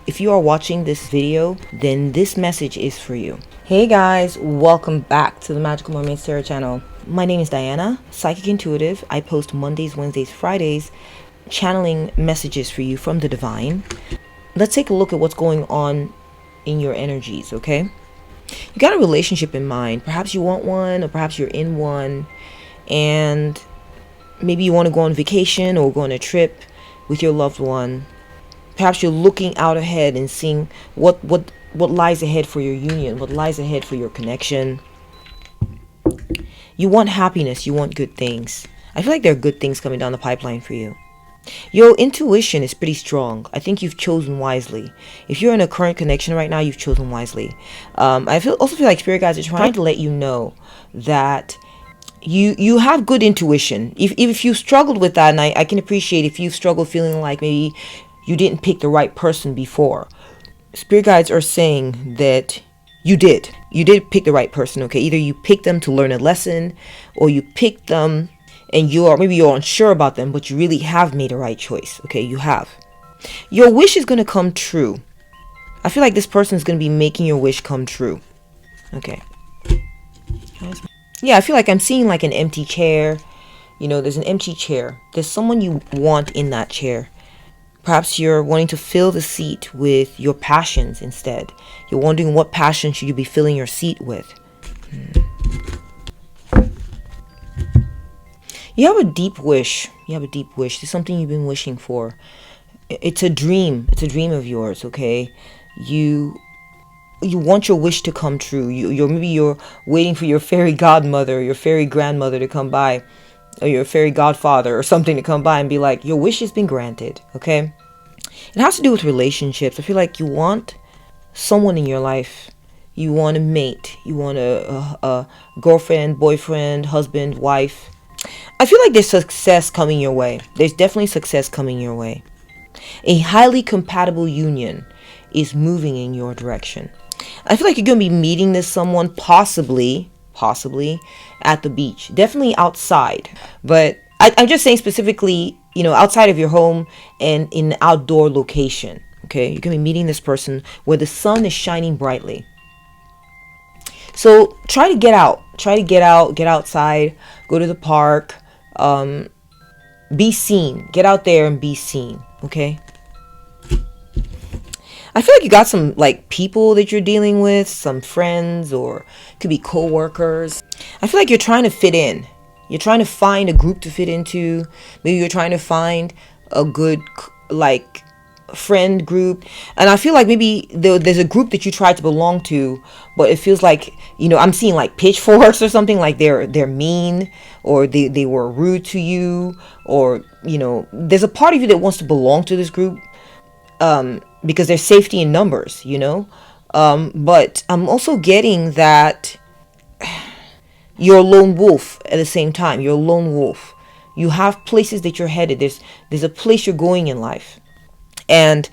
If you are watching this video, then this message is for you. Hey guys, welcome back to the Magical Mermaid Tarot channel. My name is Diana, Psychic Intuitive. I post Mondays, Wednesdays, Fridays, channeling messages for you from the divine. Let's take a look at what's going on in your energies, okay? You got a relationship in mind. Perhaps you want one, or perhaps you're in one, and maybe you want to go on vacation or go on a trip with your loved one. Perhaps you're looking out ahead and seeing what lies ahead for your union, what lies ahead for your connection. You want happiness, you want good things. I feel like there are good things coming down the pipeline for you. Your intuition is pretty strong. I think you've chosen wisely. If you're in a current connection right now, you've chosen wisely. I also feel like spirit guides are trying to let you know that you have good intuition. If you struggled with that, and I can appreciate if you've struggled feeling like maybe you didn't pick the right person before. Spirit guides are saying that you did pick the right person, okay? Either you picked them to learn a lesson, or you picked them and maybe you're unsure about them, but you really have made a right choice, okay? You have. Your wish is going to come true. I feel like this person is going to be making your wish come true, okay? Yeah, I feel like I'm seeing like an empty chair. You know, there's an empty chair. There's someone you want in that chair. Perhaps you're wanting to fill the seat with your passions instead. You're wondering what passion should you be filling your seat with. You have a deep wish. There's something you've been wishing for. It's a dream. It's a dream of yours, okay? You want your wish to come true. Maybe you're waiting for your fairy godmother, your fairy grandmother to come by, or your fairy godfather or something to come by and be like, your wish has been granted, okay? It has to do with relationships. I feel like you want someone in your life. You want a mate. You want a girlfriend, boyfriend, husband, wife. I feel like there's success coming your way. There's definitely success coming your way. A highly compatible union is moving in your direction. I feel like you're going to be meeting this someone possibly at the beach. Definitely outside. But I'm just saying specifically, you know, outside of your home and in an outdoor location. Okay, you're going to be meeting this person where the sun is shining brightly. So try to get out. Get outside. Go to the park. Be seen. Get out there and be seen. Okay. I feel like you got some like people that you're dealing with, some friends, or it could be co-workers. I feel like you're trying to fit in. You're trying to find a group to fit into. Maybe you're trying to find a good like friend group. And I feel like maybe there's a group that you tried to belong to, but it feels like, you know, I'm seeing like pitchforks or something, like they're mean, or they were rude to you, or, you know, there's a part of you that wants to belong to this group. Because there's safety in numbers, you know. But I'm also getting that you're a lone wolf at the same time. You're a lone wolf. You have places that you're headed. There's a place you're going in life. And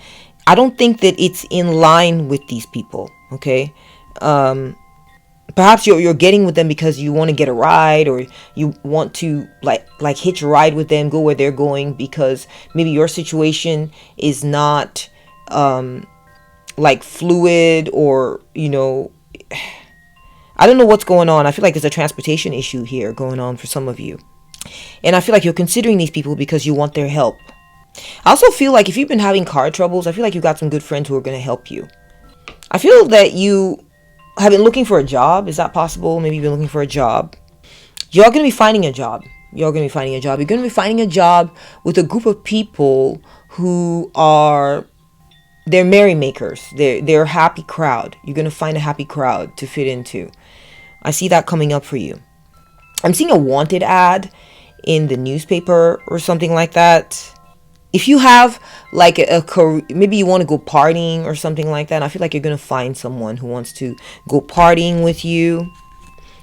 I don't think that it's in line with these people, okay? Perhaps you're getting with them because you want to get a ride, or you want to like hitch a ride with them, go where they're going, because maybe your situation is not like fluid, or, you know, I don't know what's going on. I feel like there's a transportation issue here going on for some of you. And I feel like you're considering these people because you want their help. I also feel like if you've been having car troubles, I feel like you've got some good friends who are going to help you. I feel that you have been looking for a job. Is that possible? Maybe you've been looking for a job. You're going to be finding a job. You're going to be finding a job with a group of people who are, they're merrymakers. They're a happy crowd. You're going to find a happy crowd to fit into. I see that coming up for you. I'm seeing a wanted ad in the newspaper or something like that. If you have like a career, maybe you want to go partying or something like that, I feel like you're going to find someone who wants to go partying with you.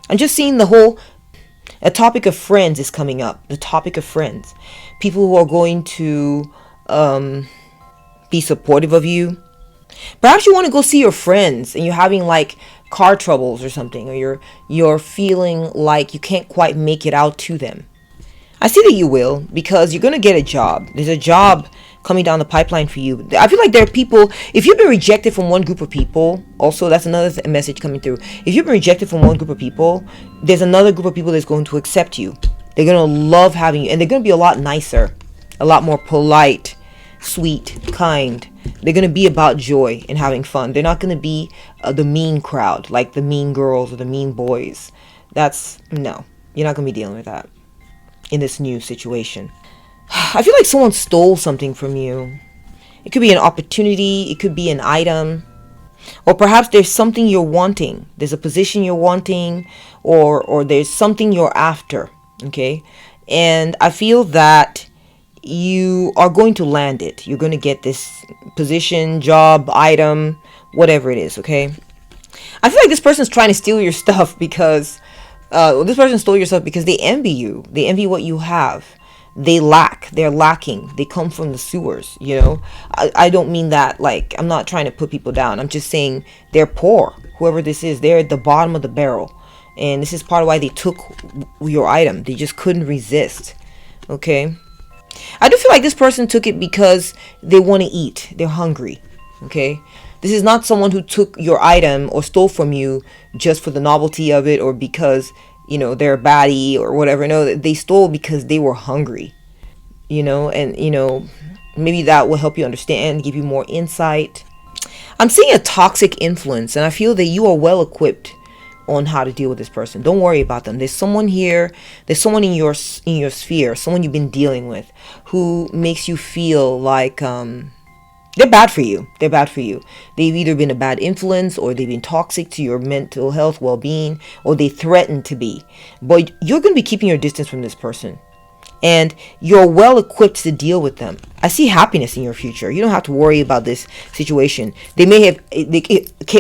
I'm just seeing a topic of friends is coming up. The topic of friends. People who are going to be supportive of you. Perhaps you want to go see your friends and you're having like car troubles or something, or you're feeling like you can't quite make it out to them. I see that you will, because you're going to get a job. There's a job coming down the pipeline for you. I feel like there are people, if you've been rejected from one group of people, also that's another message coming through. If you've been rejected from one group of people, there's another group of people that's going to accept you. They're going to love having you, and they're going to be a lot nicer, a lot more polite, sweet, kind. They're going to be about joy and having fun. They're not going to be the mean crowd, like the mean girls or the mean boys. No, you're not going to be dealing with that in this new situation. I feel like someone stole something from you. It could be an opportunity, it could be an item, or perhaps there's something you're wanting. There's a position you're wanting, or there's something you're after, okay? And I feel that you are going to land it. You're going to get this position, job, item, whatever it is, okay? I feel like this person's trying to steal your stuff because this person stole your stuff because they envy you. They envy what you have. They're lacking. They come from the sewers, you know. I don't mean that, like, I'm not trying to put people down. I'm just saying they're poor. Whoever this is, they're at the bottom of the barrel. And this is part of why they took your item. They just couldn't resist, okay? I do feel like this person took it because they want to eat. They're hungry, okay? This is not someone who took your item or stole from you just for the novelty of it, or because, you know, they're a baddie or whatever. No, they stole because they were hungry, you know, and, you know, maybe that will help you understand, give you more insight. I'm seeing a toxic influence, and I feel that you are well equipped on how to deal with this person. Don't worry about them. There's someone here, there's someone in your sphere, someone you've been dealing with, who makes you feel like they're bad for you. They're bad for you. They've either been a bad influence, or they've been toxic to your mental health, well-being, or they threaten to be. But you're going to be keeping your distance from this person, and you're well equipped to deal with them. I see happiness in your future. You don't have to worry about this situation. They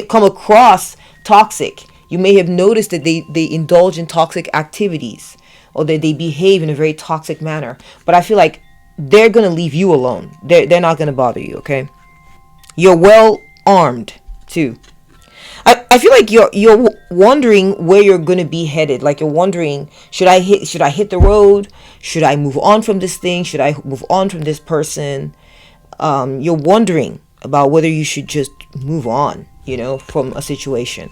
come across toxic. You may have noticed that they indulge in toxic activities, or that they behave in a very toxic manner. But I feel like they're going to leave you alone. They're not going to bother you, okay? You're well armed, too. I feel like you're wondering where you're going to be headed. Like, you're wondering, should I hit the road? Should I move on from this thing? Should I move on from this person? You're wondering about whether you should just move on, you know, from a situation.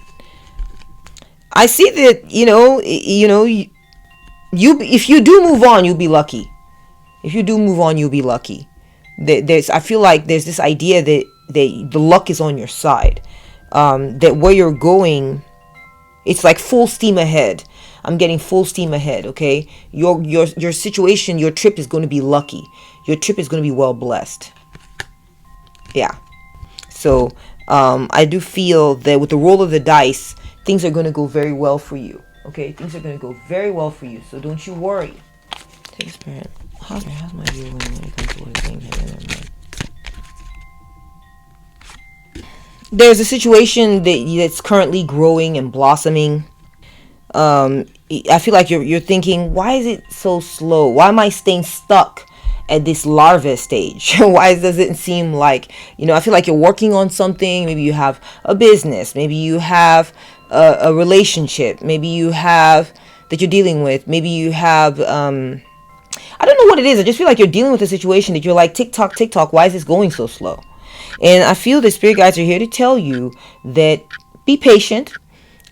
I see that, you know, you if you do move on, you'll be lucky. If you do move on, you'll be lucky. I feel like there's this idea that the luck is on your side. That where you're going, it's like full steam ahead. I'm getting full steam ahead, okay? Your situation, your trip is going to be lucky. Your trip is going to be well blessed. Yeah. So, I do feel that with the roll of the dice, things are going to go very well for you. Okay? Things are going to go very well for you. So don't you worry. Take Spirit. How's my view when it comes to what is being here? There's a situation that's currently growing and blossoming. I feel like you're thinking, why is it so slow? Why am I staying stuck at this larva stage? Why does it seem like, you know, I feel like you're working on something. Maybe you have a business. Maybe you have a relationship. Maybe you have that you're dealing with. Maybe you have, I don't know what it is. I just feel like you're dealing with a situation that you're like, tick tock, why is this going so slow? And I feel the spirit guides are here to tell you that be patient.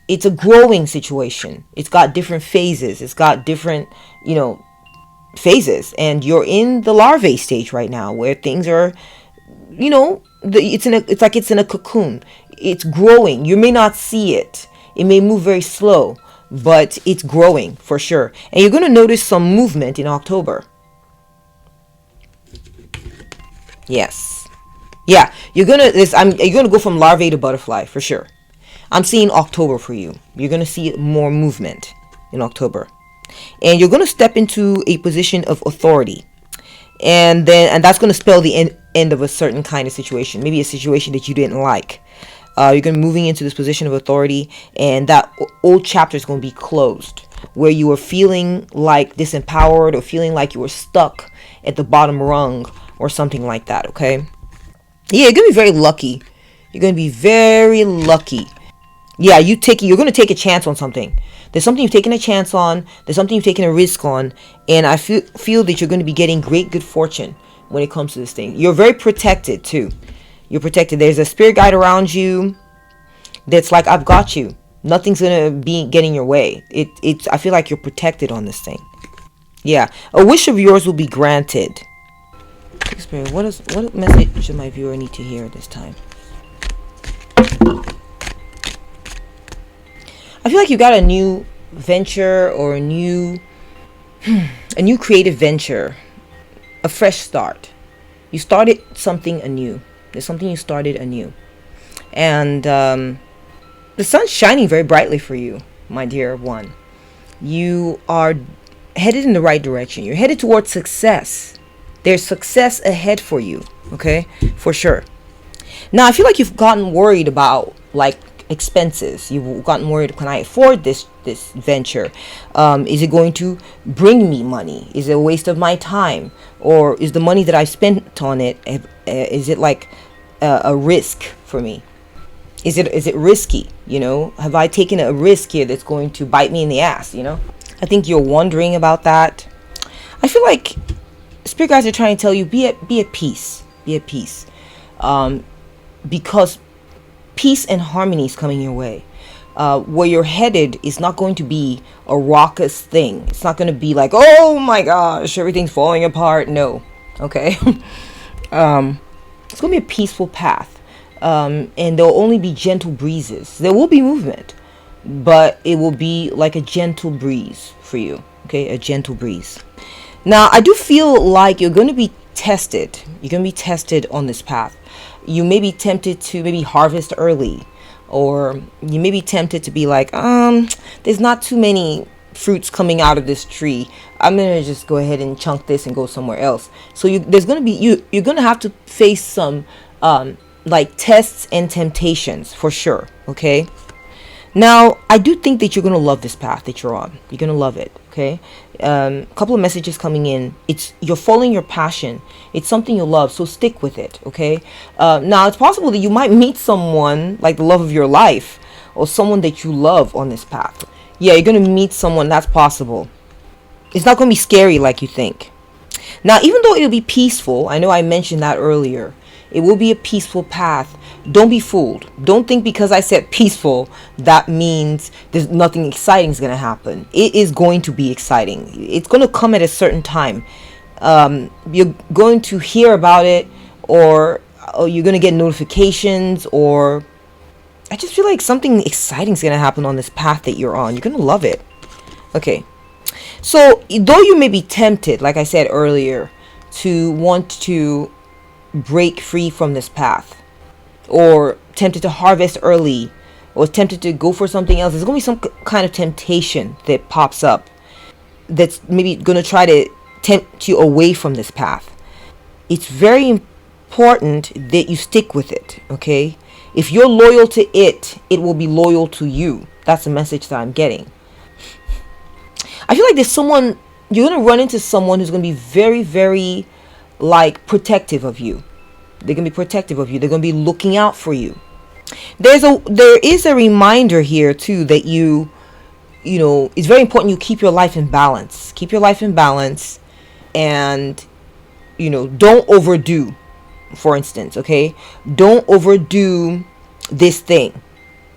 It's a growing situation. It's got different phases. It's got different, you know, phases. And you're in the larvae stage right now, where things are, you know, it's like it's in a cocoon. It's growing. You may not see it. It may move very slow, but it's growing for sure. And you're going to notice some movement in October. Yes. Yeah, you're gonna go from larvae to butterfly for sure. I'm seeing October for you. You're gonna see more movement in October, and you're gonna step into a position of authority, and that's gonna spell the end of a certain kind of situation, maybe a situation that you didn't like. You're gonna be moving into this position of authority, and that old chapter is gonna be closed, where you were feeling like disempowered or feeling like you were stuck at the bottom rung or something like that. Okay. Yeah, you're going to be very lucky. You're going to be very lucky. Yeah, you're going to take a chance on something. There's something you've taken a chance on. There's something you've taken a risk on. And I feel that you're going to be getting great good fortune when it comes to this thing. You're very protected too. You're protected. There's a spirit guide around you that's like, I've got you. Nothing's gonna be getting your way. It's I feel like you're protected on this thing. Yeah, a wish of yours will be granted. Spirit, what message should my viewer need to hear this time? I feel like you got a new venture or a new creative venture, a fresh start. You started something anew. There's something you started anew, and the sun's shining very brightly for you, my dear one. You are headed in the right direction. You're headed towards success. There's success ahead for you, okay? For sure. Now, I feel like you've gotten worried about, like, expenses. You've gotten worried, can I afford this venture? Is it going to bring me money? Is it a waste of my time? Or is the money that I spent on it, is it like a risk for me? Is it risky? You know, have I taken a risk here that's going to bite me in the ass? You know, I think you're wondering about that. I feel like spirit guides are trying to tell you, be at peace. Be at peace, because peace and harmony is coming your way. Where you're headed is not going to be a raucous thing. It's not going to be like, oh my gosh, everything's falling apart. No, okay. It's going to be a peaceful path. And there'll only be gentle breezes. There will be movement, but it will be like a gentle breeze for you. Okay, a gentle breeze. Now, I do feel like you're going to be tested. You're going to be tested on this path. You may be tempted to maybe harvest early, or you may be tempted to be like, there's not too many fruits coming out of this tree. I'm going to just go ahead and chunk this and go somewhere else. So you're going to have to face some, like tests and temptations for sure. Okay. Now, I do think that you're going to love this path that you're on. You're going to love it. Okay. A couple of messages coming in. You're following your passion. It's something you love. So stick with it. Okay. Now it's possible that you might meet someone like the love of your life, or someone that you love on this path. Yeah, you're going to meet someone. That's possible. It's not going to be scary like you think. Now, even though it'll be peaceful, I know I mentioned that earlier. It will be a peaceful path. Don't be fooled. Don't think because I said peaceful, that means there's nothing exciting is going to happen. It is going to be exciting. It's going to come at a certain time. You're going to hear about it, or you're going to get notifications, or I just feel like something exciting is going to happen on this path that you're on. You're going to love it. Okay. So, though you may be tempted, like I said earlier, to want to break free from this path, or tempted to harvest early, or tempted to go for something else, there's going to be some kind of temptation that pops up that's maybe going to try to tempt you away from this path. It's very important that you stick with it, okay? If you're loyal to it, it will be loyal to you. That's the message that I'm getting. I feel like there's someone, you're going to run into someone who's going to be very, very like protective of you. They're going to be protective of you. They're going to be looking out for you. There is a reminder here too that you know, it's very important you keep your life in balance. Keep your life in balance, and you know, don't overdo, for instance, okay? Don't overdo this thing,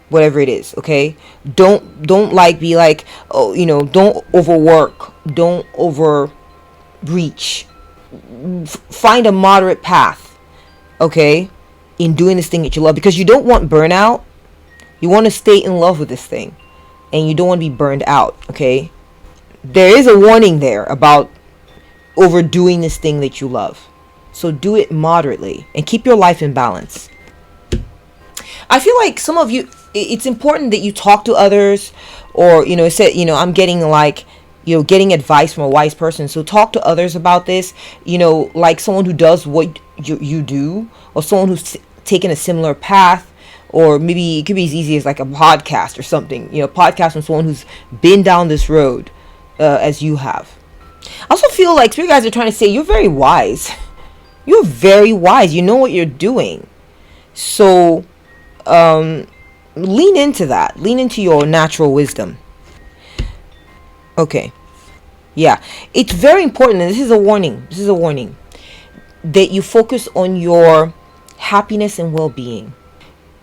whatever it is, okay? Don't like be like, oh, you know, don't overwork, don't overreach. Find a moderate path, okay, in doing this thing that you love, because you don't want burnout. You want to stay in love with this thing, and you don't want to be burned out, okay? There is a warning there about overdoing this thing that you love. So do it moderately and keep your life in balance. I feel like some of you, it's important that you talk to others, or, you know, say, you know, I'm getting like, you know, getting advice from a wise person. So talk to others about this, you know, like someone who does what you do, or someone who's taken a similar path, or maybe it could be as easy as like a podcast or something, you know, podcast from someone who's been down this road as you have. I also feel like spirit guides are trying to say you're very wise. You're very wise. You know what you're doing. So lean into that. Lean into your natural wisdom. Okay. Yeah. It's very important. And this is a warning. This is a warning. that you focus on your happiness and well-being.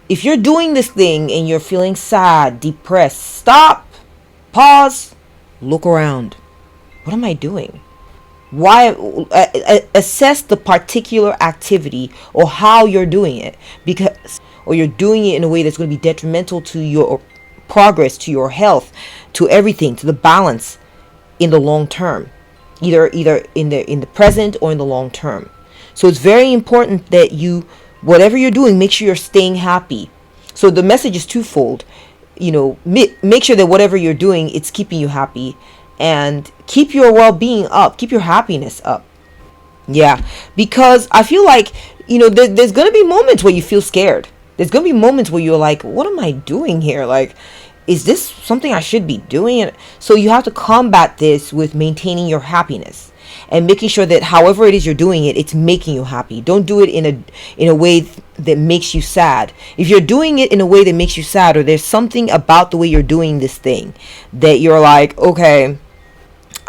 If you're doing this thing and you're feeling sad, depressed, stop, pause, look around. What am I doing? Why? Assess the particular activity or how you're doing it, because or you're doing it in a way that's going to be detrimental to your progress, to your health, to everything, to the balance in the long term, either in the present or in the long term. So it's very important that you, whatever you're doing, make sure you're staying happy. So the message is twofold. Make sure that whatever you're doing, it's keeping you happy, and keep your well-being up, keep your happiness up. Yeah, because I feel like, there's going to be moments where you feel scared. There's going to be moments where you're like, what am I doing here? Like, is this something I should be doing? So you have to combat this with maintaining your happiness and making sure that however it is you're doing it, it's making you happy. Don't do it in a way that makes you sad. If you're doing it in a way that makes you sad, or there's something about the way you're doing this thing that you're like, okay,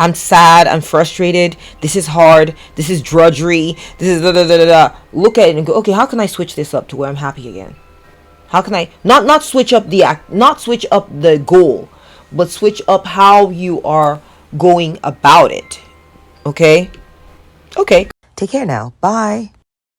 I'm sad, I'm frustrated, this is hard, this is drudgery, this is da da da da da. Look at it and go, okay, how can I switch this up to where I'm happy again? How can I not switch up the act, not switch up the goal, but switch up how you are going about it. Okay? Okay. Take care now. Bye.